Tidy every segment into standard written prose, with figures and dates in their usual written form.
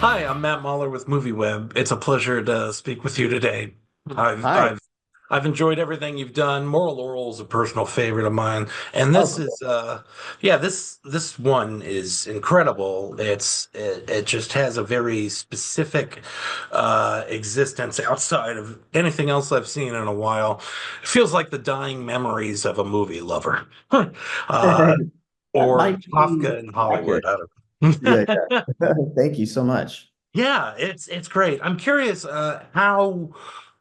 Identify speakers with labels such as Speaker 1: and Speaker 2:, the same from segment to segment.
Speaker 1: Hi, I'm Matt Mahler with MovieWeb. It's a pleasure to speak with you today. I've
Speaker 2: Hi.
Speaker 1: I've I've enjoyed everything you've done. Moral Laurel is a personal favorite of mine, and
Speaker 2: Oh,
Speaker 1: this
Speaker 2: cool.
Speaker 1: is yeah, this one is incredible. It just has a very specific existence outside of anything else I've seen in a while. It feels like the dying memories of a movie lover. uh,
Speaker 2: That
Speaker 1: or
Speaker 2: might be
Speaker 1: Kafka in Hollywood.
Speaker 2: accurate.
Speaker 1: I
Speaker 2: Yeah,
Speaker 1: don't know.
Speaker 2: yeah. Thank you so much.
Speaker 1: Yeah, it's great. I'm curious how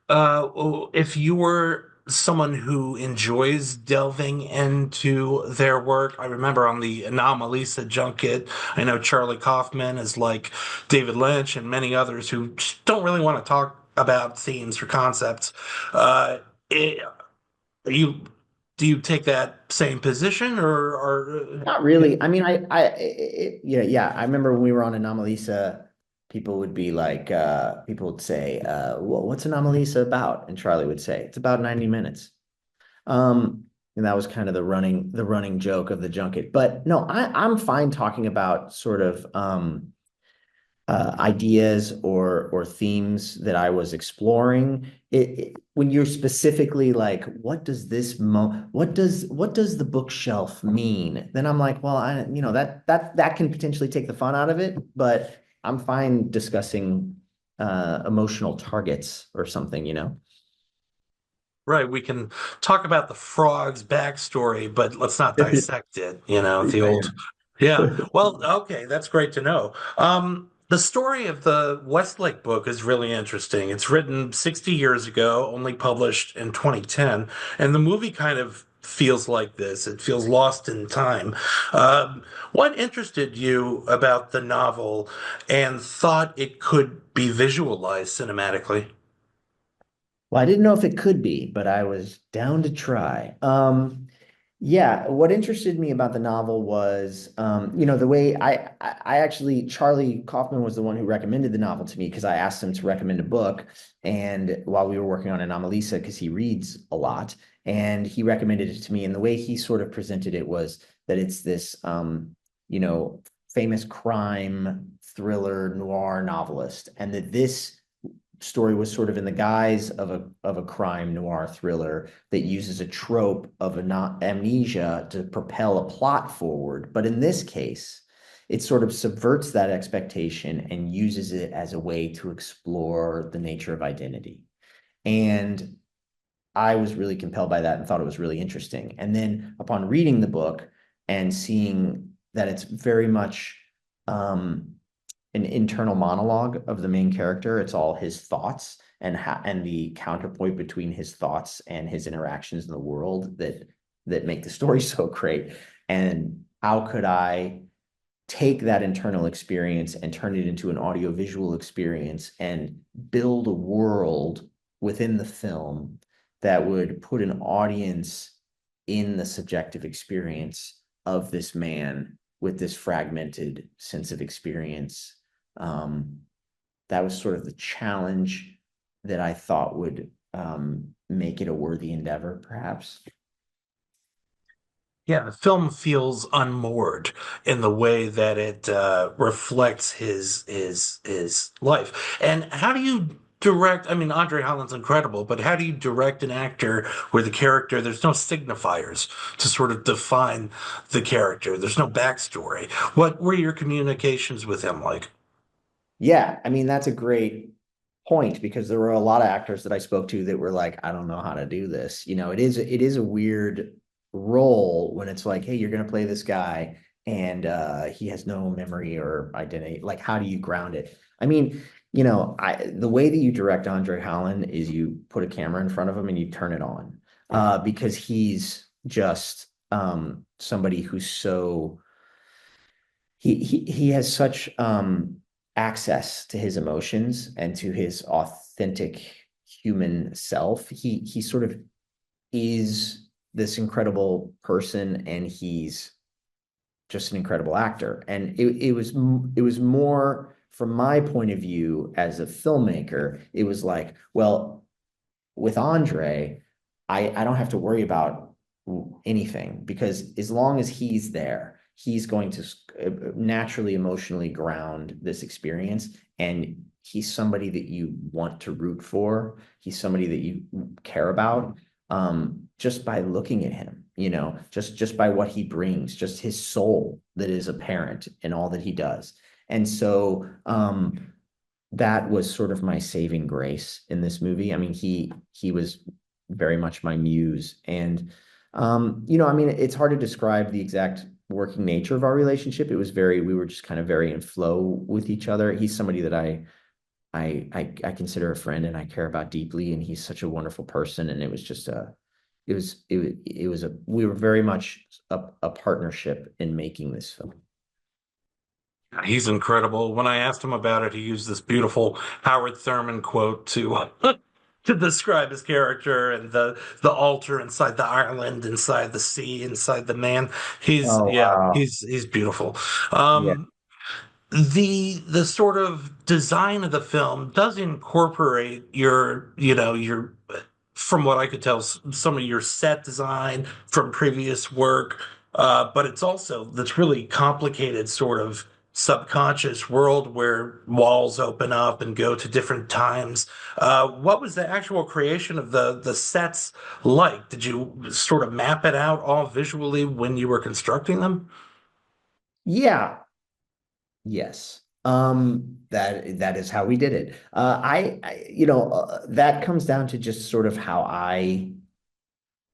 Speaker 1: if you were someone who enjoys delving into their work. I remember on the Anomalisa junket, I know Charlie Kaufman is like David Lynch and many others who just don't really want to talk about themes or concepts. Uh, it, you do you take that same position or
Speaker 2: Not really. I mean, yeah, yeah. I remember when we were on Anomalisa, people would be like, people would say, what's Anomalisa about? And Charlie would say, it's about 90 minutes. And that was kind of the running joke of the junket. But no, I'm fine talking about sort of, ideas or themes that I was exploring. When you're specifically like, what does the bookshelf mean? Then I'm like, well, that can potentially take the fun out of it, but I'm fine discussing emotional targets or something.
Speaker 1: right, we can talk about the frog's backstory, but let's not dissect it, the old. Yeah. Well, okay, that's great to know. The story of the Westlake book is really interesting. It's written 60 years ago, only published in 2010, and the movie kind of feels like this. It feels lost in time. What interested you about the novel and thought it could be visualized cinematically?
Speaker 2: Well, I didn't know if it could be, but I was down to try. Yeah, what interested me about the novel was, the way I actually, Charlie Kaufman was the one who recommended the novel to me because I asked him to recommend a book. And while we were working on Anomalisa, because he reads a lot, and he recommended it to me. And the way he sort of presented it was that it's this, you know, famous crime thriller noir novelist, and that this story was sort of in the guise of a crime noir thriller that uses a trope of amnesia to propel a plot forward. But in this case, it sort of subverts that expectation and uses it as a way to explore the nature of identity. And I was really compelled by that and thought it was really interesting. And then upon reading the book and seeing that it's very much an internal monologue of the main character, it's all his thoughts and the counterpoint between his thoughts and his interactions in the world that make the story so great. And how could I take that internal experience and turn it into an audiovisual experience and build a world within the film that would put an audience in the subjective experience of this man with this fragmented sense of experience. Um, that was sort of the challenge that I thought would make it a worthy endeavor, perhaps.
Speaker 1: Yeah, the film feels unmoored in the way that it reflects his life. And how do you direct? I mean, Andre Holland's incredible, but how do you direct an actor where the character there's no signifiers to sort of define the character? There's no backstory. What were your communications with him like?
Speaker 2: Yeah, I mean, that's a great point because there were a lot of actors that I spoke to that were like, I don't know how to do this. It is a weird role when it's like, hey, you're gonna play this guy and he has no memory or identity. Like, how do you ground it? I mean, the way that you direct Andre Holland is you put a camera in front of him and you turn it on. Because he's just somebody who's so he has such access to his emotions and to his authentic human self. He sort of is this incredible person, and he's just an incredible actor. And it was more from my point of view as a filmmaker. It was like, well, with Andre, I don't have to worry about anything because as long as he's there, he's going to naturally emotionally ground this experience. And he's somebody that you want to root for. He's somebody that you care about, just by looking at him, just by what he brings, just his soul that is apparent in all that he does. And so that was sort of my saving grace in this movie. I mean, he was very much my muse. And I mean, it's hard to describe the exact working nature of our relationship. It was we were just kind of very in flow with each other. He's somebody that I consider a friend and I care about deeply, and he's such a wonderful person. And it was just we were very much a partnership in making this film.
Speaker 1: He's incredible. When I asked him about it, he used this beautiful Howard Thurman quote to to describe his character and the altar inside the island, inside the sea, inside the man. He's
Speaker 2: Oh,
Speaker 1: yeah,
Speaker 2: wow.
Speaker 1: he's beautiful.
Speaker 2: Yeah.
Speaker 1: The sort of design of the film does incorporate your from what I could tell some of your set design from previous work, but it's also this really complicated sort of subconscious world where walls open up and go to different times. What was the actual creation of the sets like? Did you sort of map it out all visually when you were constructing them?
Speaker 2: Yeah. Yes. That is how we did it. That comes down to just sort of how I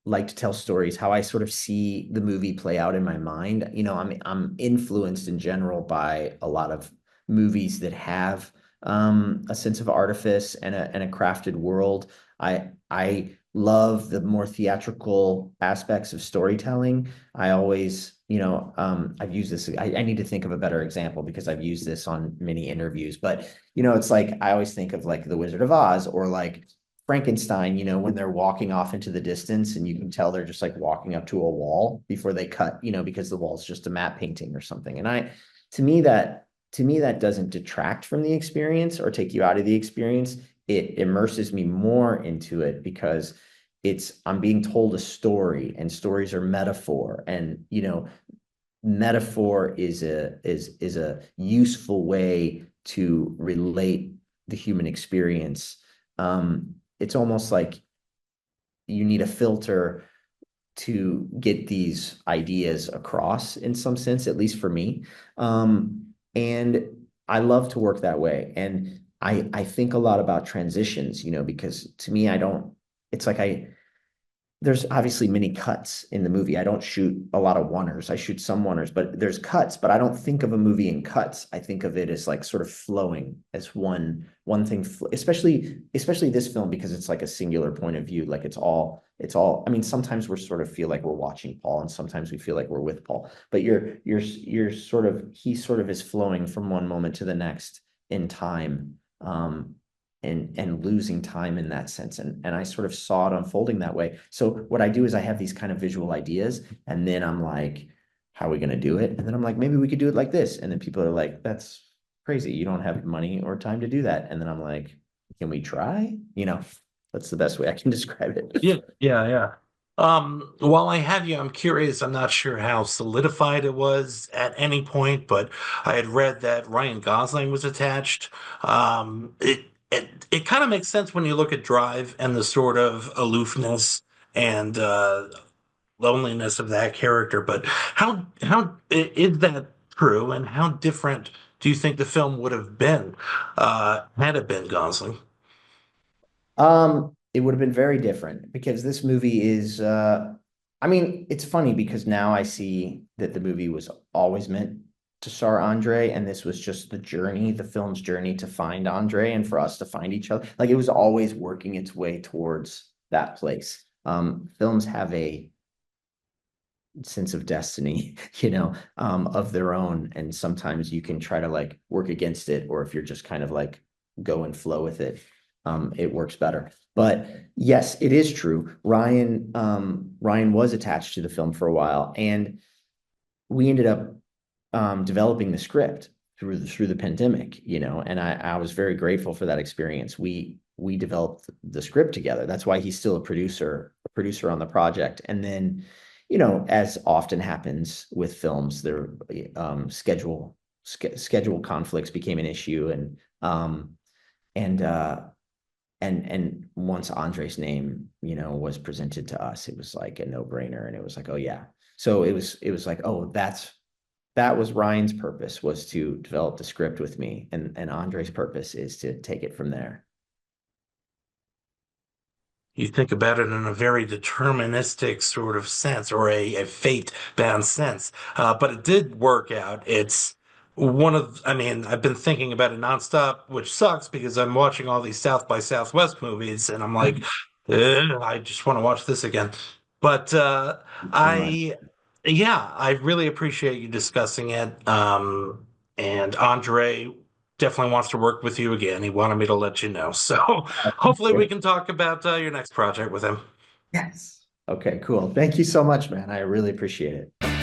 Speaker 2: like to tell stories, how I sort of see the movie play out in my mind. I'm influenced in general by a lot of movies that have a sense of artifice and a crafted world. I love the more theatrical aspects of storytelling. I always, I've used this. I need to think of a better example because I've used this on many interviews. But it's like I always think of like The Wizard of Oz or like Frankenstein, when they're walking off into the distance and you can tell they're just like walking up to a wall before they cut, because the wall's just a matte painting or something. And to me, that doesn't detract from the experience or take you out of the experience. It immerses me more into it because I'm being told a story, and stories are metaphor. And, metaphor is a useful way to relate the human experience. It's almost like you need a filter to get these ideas across in some sense, at least for me. And I love to work that way. And I think a lot about transitions, because to me, it's like there's obviously many cuts in the movie. I don't shoot a lot of oneers. I shoot some oneers, but there's cuts, but I don't think of a movie in cuts. I think of it as like sort of flowing as one thing, especially this film because it's like a singular point of view. Like I mean, sometimes we're sort of feel like we're watching Paul and sometimes we feel like we're with Paul, but he sort of is flowing from one moment to the next in time. And losing time in that sense. And I sort of saw it unfolding that way. So what I do is I have these kind of visual ideas, and then I'm like, how are we going to do it? And then I'm like, maybe we could do it like this. And then people are like, that's crazy. You don't have money or time to do that. And then I'm like, can we try? That's the best way I can describe it.
Speaker 1: Yeah, yeah, yeah. While I have you, I'm curious. I'm not sure how solidified it was at any point, but I had read that Ryan Gosling was attached. It kind of makes sense when you look at Drive and the sort of aloofness and loneliness of that character. But is that true? And how different do you think the film would have been had it been Gosling?
Speaker 2: It would have been very different because this movie is I mean, it's funny because now I see that the movie was always meant to star André, and this was just the film's journey to find André and for us to find each other. Like it was always working its way towards that place. Films have a sense of destiny, of their own. And sometimes you can try to like work against it, or if you're just kind of like go and flow with it, it works better. But yes, it is true. Ryan was attached to the film for a while, and we ended up developing the script through the pandemic, and I was very grateful for that experience. We developed the script together. That's why he's still a producer on the project. And then as often happens with films, their schedule conflicts became an issue, and and once Andre's name, was presented to us, it was like a no-brainer, and it was like, oh yeah. So it was like, oh, that was Ryan's purpose, was to develop the script with me, and Andre's purpose is to take it from there.
Speaker 1: You think about it in a very deterministic sort of sense or a fate-bound sense. But it did work out. It's I mean, I've been thinking about it nonstop, which sucks because I'm watching all these South by Southwest movies and I'm like, I just want to watch this again. But
Speaker 2: So much.
Speaker 1: I, yeah, I really appreciate you discussing it. And Andre definitely wants to work with you again. He wanted me to let you know. So hopefully we can talk about your next project with him.
Speaker 2: Yes. Okay, cool. Thank you so much, man. I really appreciate it.